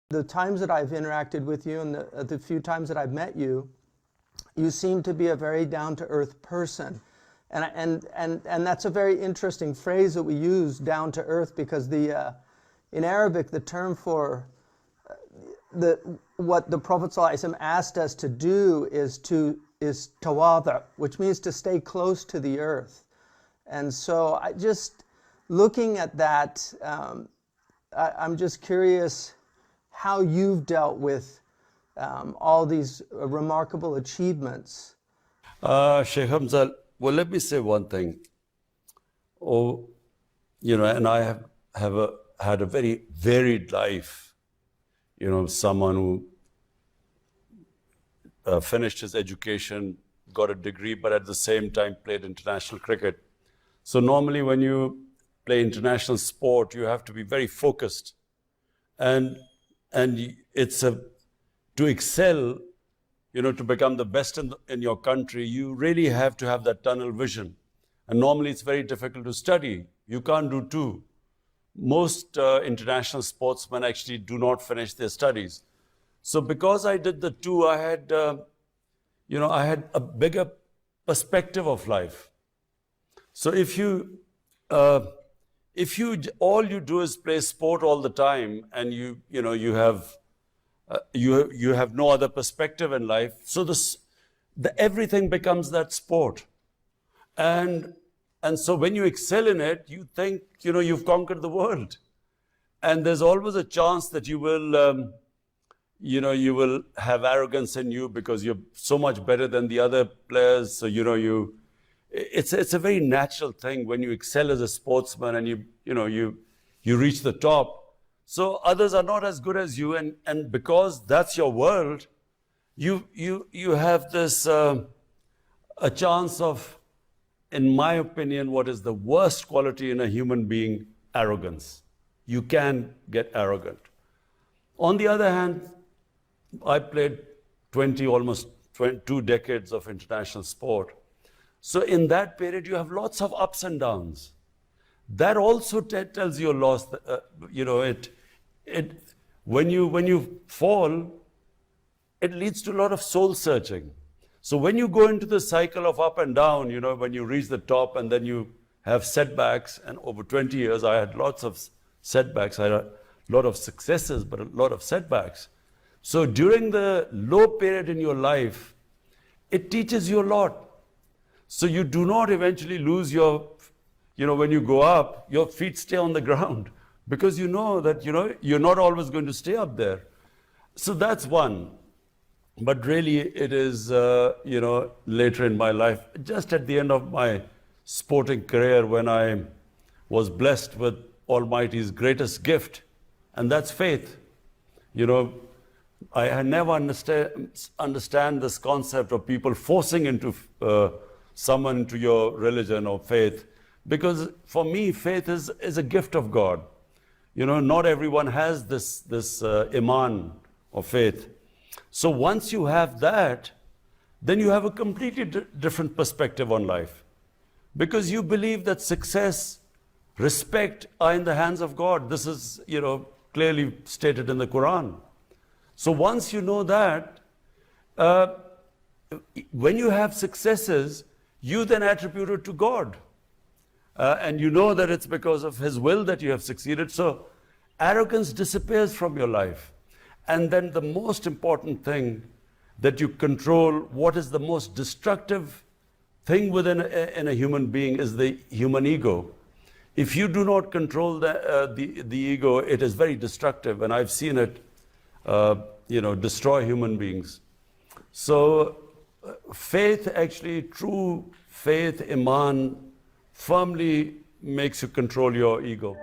The times that I've interacted with you and the few times that I've met you, you seem to be a very down-to-earth person. And that's a very interesting phrase that we use, down-to-earth, because in Arabic, the term for what the Prophet ﷺ asked us to do is tawada, which means to stay close to the earth. And so looking at that, I'm just curious how you've dealt with all these remarkable achievements. Shaykh Hamza, well, let me say one thing. And I have had a very varied life. Someone who finished his education, got a degree, but at the same time played international cricket. So normally when you play international sport, you have to be very focused. And it's to excel, to become the best in your country, you really have to have that tunnel vision. And normally it's very difficult to study. You can't do two. Most international sportsmen actually do not finish their studies. So because I did the two, I had a bigger perspective of life. So if you all you do is play sport all the time, and you have no other perspective in life, so everything becomes that sport. And so when you excel in it, you think you've conquered the world, and there's always a chance that you will have arrogance in you because you're so much better than the other players. So it's a very natural thing when you excel as a sportsman and you reach the top. So others are not as good as you, and because that's your world, you have this a chance of, in my opinion, what is the worst quality in a human being? Arrogance. You can get arrogant. On the other hand, I played almost 22 decades of international sport. So in that period, you have lots of ups and downs. That also tells you a lot. When you fall, it leads to a lot of soul searching. So when you go into the cycle of up and down, when you reach the top and then you have setbacks, and over 20 years, I had lots of setbacks. I had a lot of successes, but a lot of setbacks. So during the low period in your life, it teaches you a lot. So you do not eventually lose when you go up, your feet stay on the ground, because you know that, you're not always going to stay up there. So that's one. But really it is, later in my life, just at the end of my sporting career, when I was blessed with Almighty's greatest gift, and that's faith. I never understand this concept of people forcing someone into your religion or faith, because for me, faith is a gift of God. Not everyone has this iman of faith. So once you have that, then you have a completely different perspective on life, because you believe that success, respect are in the hands of God. This is, clearly stated in the Quran. So once you know that, when you have successes, you then attribute it to God. And you know that it's because of His will that you have succeeded. So arrogance disappears from your life. And then the most important thing, that you control what is the most destructive thing in a human being, is the human ego. If you do not control the ego, it is very destructive. And I've seen it destroy human beings. So faith, actually, true faith, iman, firmly makes you control your ego.